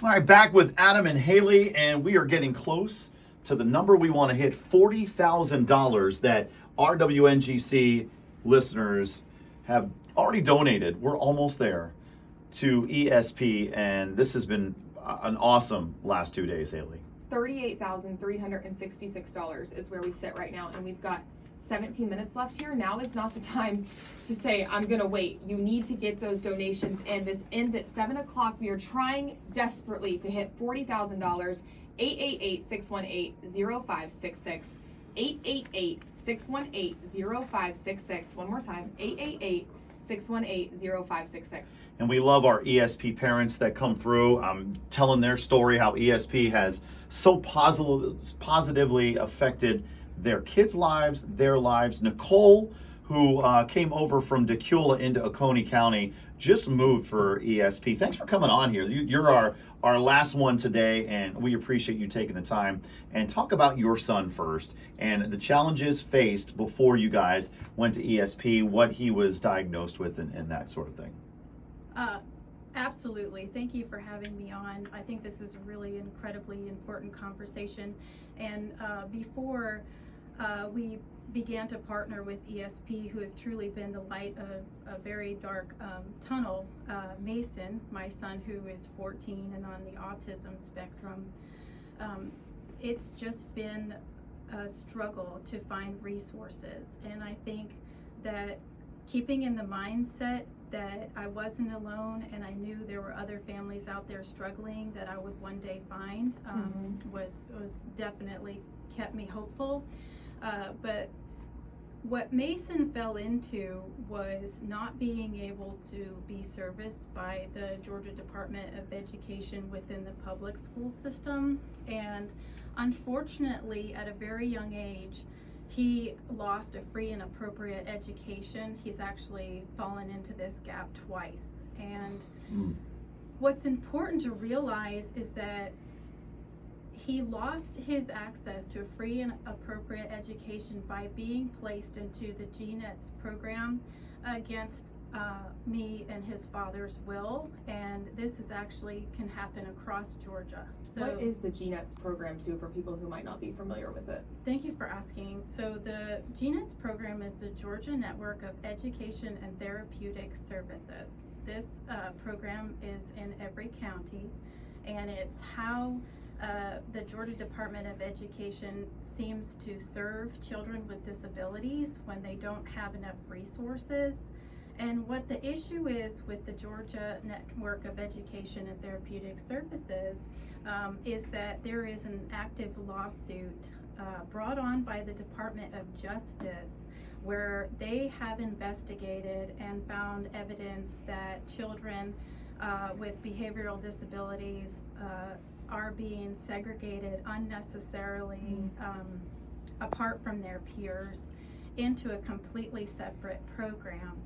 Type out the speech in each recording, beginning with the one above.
All right, back with Adam and Haley, and we are getting close to the number we want to hit, $40,000 that RWNGC listeners have already donated. We're almost there to ESP, and this has been an awesome last 2 days, Haley. $38,366 is where we sit right now, and we've got 17 minutes left here. Now is not the time to say, I'm going to wait. You need to get those donations in. This ends at 7 o'clock. We are trying desperately to hit $40,000. 888-618-0566. 888-618-0566. One more time, 888-618-0566. And we love our ESP parents that come through, telling their story, how ESP has so positively affected their kids' lives, their lives. Nicole, who came over from Decula into Oconee County, just moved for ESP. Thanks for coming on here. You're our last one today, and we appreciate you taking the time. And talk about your son first and the challenges faced before you guys went to ESP, what he was diagnosed with, and that sort of thing. Absolutely. Thank you for having me on. I think this is a really incredibly important conversation. And before we began to partner with ESP, who has truly been the light of a very dark tunnel, Mason, my son, who is 14 and on the autism spectrum, it's just been a struggle to find resources. And I think that keeping in the mindset that I wasn't alone and I knew there were other families out there struggling that I would one day find was definitely kept me hopeful. But what Mason fell into was not being able to be serviced by the Georgia Department of Education within the public school system. And unfortunately, at a very young age, he lost a free and appropriate education. He's actually fallen into this gap twice. And what's important to realize is that he lost his access to a free and appropriate education by being placed into the GNETS program against me and his father's will, and this is actually can happen across Georgia. So what is the GNETS program too, for people who might not be familiar with it? Thank you for asking. So the GNETS program is the Georgia Network of Education and Therapeutic Services. This program is in every county, and it's how the Georgia Department of Education seems to serve children with disabilities when they don't have enough resources. And what the issue is with the Georgia Network of Education and Therapeutic Services is that there is an active lawsuit brought on by the Department of Justice, where they have investigated and found evidence that children with behavioral disabilities are being segregated unnecessarily apart from their peers into a completely separate program.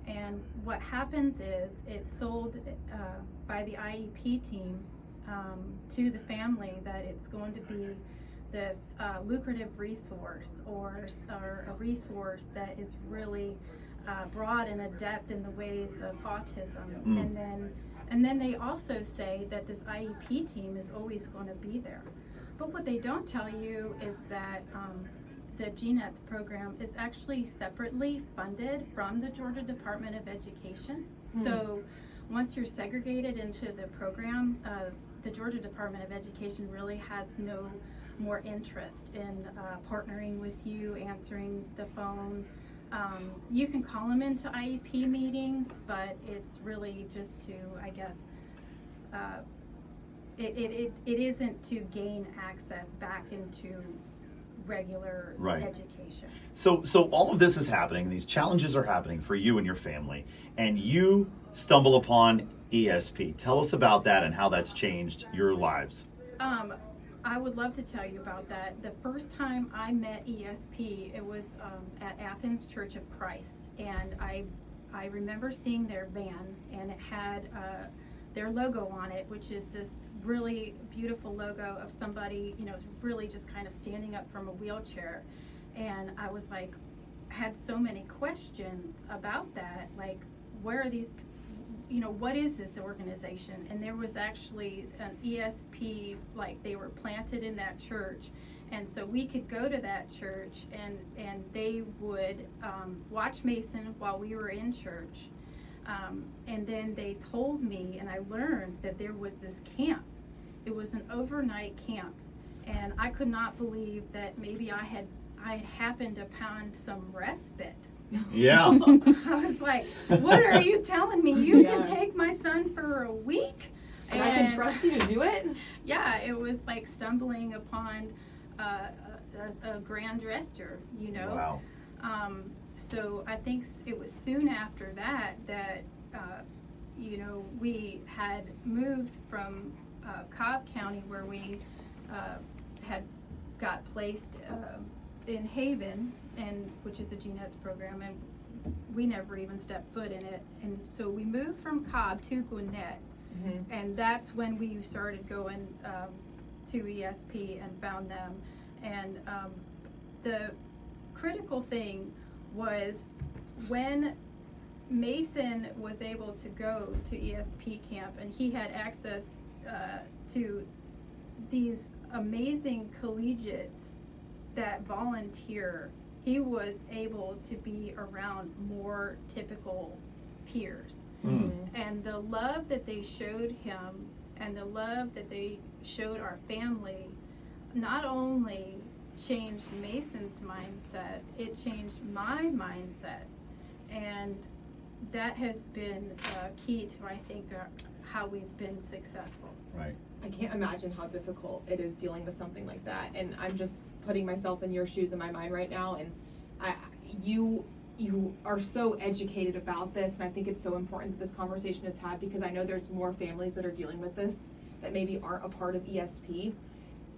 And what happens is it's sold by the IEP team to the family that it's going to be this lucrative resource or a resource that is really broad and adept in the ways of autism. And then they also say that this IEP team is always going to be there. But what they don't tell you is that the GNETS program is actually separately funded from the Georgia Department of Education. So once you're segregated into the program, the Georgia Department of Education really has no more interest in partnering with you, answering the phone. You can call them into IEP meetings, but it's really just to, I guess, it isn't to gain access back into regular education. So all of this is happening, these challenges are happening for you and your family, and you stumble upon ESP. Tell us about that and how that's changed your lives. I would love to tell you about that. The first time I met ESP, it was at Athens Church of Christ, and I remember seeing their van, and it had their logo on it, which is this really beautiful logo of somebody, really just kind of standing up from a wheelchair. And I was like, had so many questions about that, like, where are these what is this organization? And there was actually an ESP, like they were planted in that church. And so we could go to that church and they would watch Mason while we were in church. And then they told me, and I learned that there was this camp. It was an overnight camp. And I could not believe that maybe I had happened upon some respite. Yeah. I was like, what are you telling me? You can take my son for a week? And I can trust you to do it? Yeah, it was like stumbling upon a grand gesture, Wow. So I think it was soon after that we had moved from Cobb County, where we had got placed in Haven, which is a GNETS program, and we never even stepped foot in it. And so we moved from Cobb to Gwinnett, and that's when we started going to ESP and found them. And the critical thing was when Mason was able to go to ESP camp, and he had access to these amazing collegiates that volunteer, he was able to be around more typical peers. And the love that they showed him and the love that they showed our family not only changed Mason's mindset, it changed my mindset. And that has been key to, I think, how we've been successful. Right. I can't imagine how difficult it is dealing with something like that. And I'm just putting myself in your shoes in my mind right now. And you are so educated about this, and I think it's so important that this conversation is had, because I know there's more families that are dealing with this that maybe aren't a part of ESP.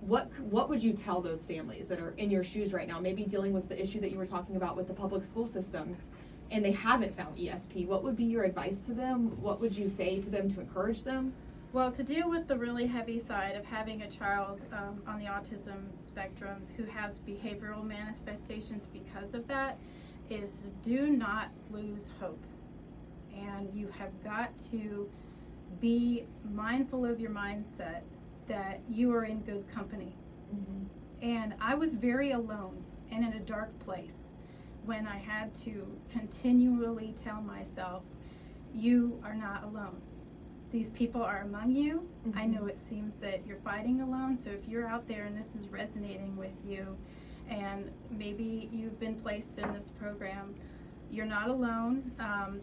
What would you tell those families that are in your shoes right now, maybe dealing with the issue that you were talking about with the public school systems, and they haven't found ESP? What would be your advice to them? What would you say to them to encourage them? Well, to deal with the really heavy side of having a child on the autism spectrum who has behavioral manifestations because of that, is do not lose hope. And you have got to be mindful of your mindset that you are in good company. And I was very alone and in a dark place when I had to continually tell myself, you are not alone. These people are among you. I know it seems that you're fighting alone, so if you're out there and this is resonating with you, and maybe you've been placed in this program, you're not alone.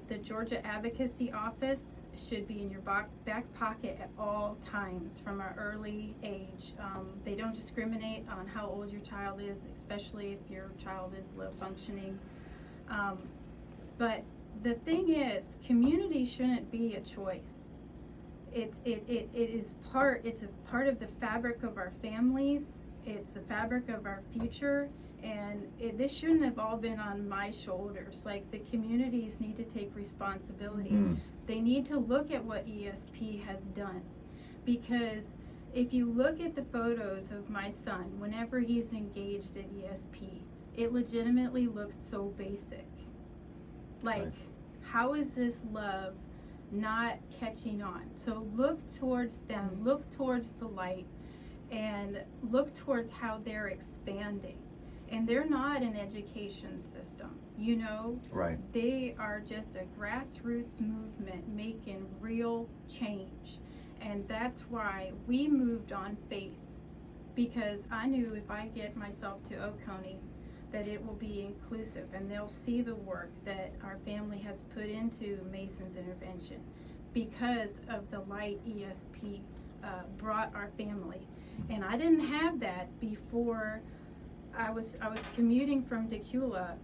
The Georgia Advocacy Office should be in your back pocket at all times from an early age. They don't discriminate on how old your child is, especially if your child is low functioning. But the thing is, community shouldn't be a choice. It's a part of the fabric of our families. It's the fabric of our future, and this shouldn't have all been on my shoulders. Like, the communities need to take responsibility. They need to look at what ESP has done, because if you look at the photos of my son whenever he's engaged at ESP, it legitimately looks so basic. Like, Right. How is this love not catching on? So look towards them, look towards the light, and look towards how they're expanding. And they're not an education system, Right. They are just a grassroots movement making real change. And that's why we moved on faith, because I knew if I get myself to Oconee, that it will be inclusive, and they'll see the work that our family has put into Mason's intervention because of the light ESP brought our family. And I didn't have that before. I was commuting from Decula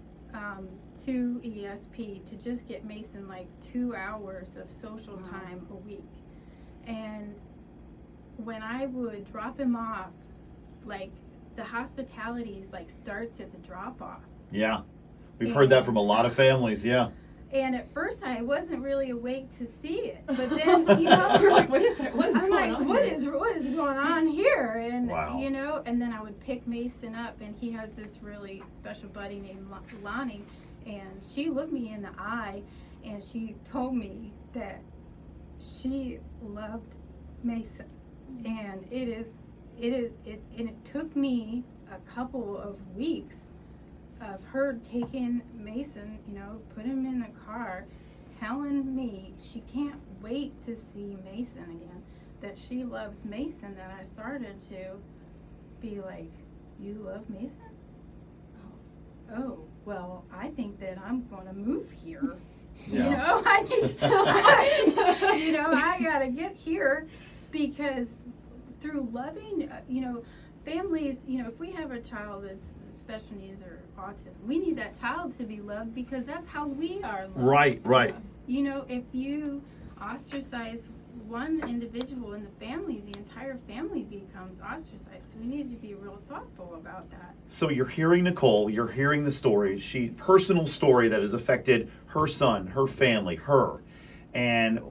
to ESP to just get Mason like 2 hours of social time a week. And when I would drop him off, like, the hospitality starts at the drop off. Yeah. We've heard that from a lot of families, yeah. And at first I wasn't really awake to see it, but then you're like, what is going on? What is going on here? And Wow. And then I would pick Mason up, and he has this really special buddy named Lonnie, and she looked me in the eye, and she told me that she loved Mason, and it took me a couple of weeks of her taking Mason, put him in the car, telling me she can't wait to see Mason again, that she loves Mason, that I started to be like, you love Mason? Oh, well, I think that I'm going to move here. Yeah. I gotta get here, because through loving, families, if we have a child with special needs or autism, we need that child to be loved, because that's how we are loved. Right. If you ostracize one individual in the family, the entire family becomes ostracized. So we need to be real thoughtful about that. So you're hearing Nicole, you're hearing the story, personal story that has affected her son, her family, her. And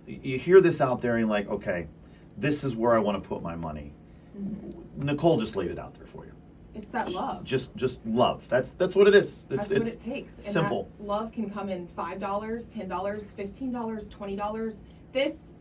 you hear this out there and you're like, okay, this is where I want to put my money. Mm-hmm. Nicole just laid it out there for you. It's that love. Just love. That's what it is. That's what it takes. And simple. That love can come in $5, $10, $15, $20. This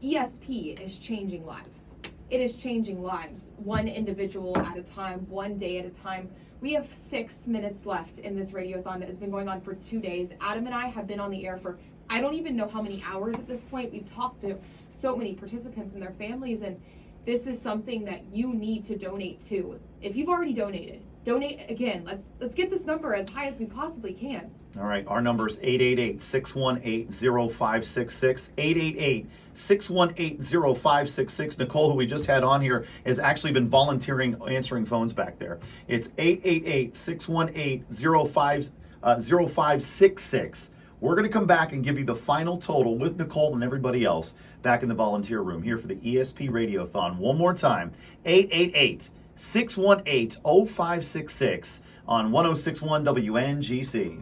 ESP is changing lives. It is changing lives, one individual at a time, one day at a time. We have 6 minutes left in this radiothon that has been going on for 2 days. Adam and I have been on the air for, I don't even know how many hours at this point. We've talked to so many participants and their families, and this is something that you need to donate to. If you've already donated, donate again. Let's get this number as high as we possibly can. All right, our number is 888-618-0566, 888-618-0566. Nicole, who we just had on here, has actually been volunteering answering phones back there. It's 888-618-0566. We're going to come back and give you the final total with Nicole and everybody else back in the volunteer room here for the ESP Radiothon. One more time, 888-618-0566 on 106.1 WNGC.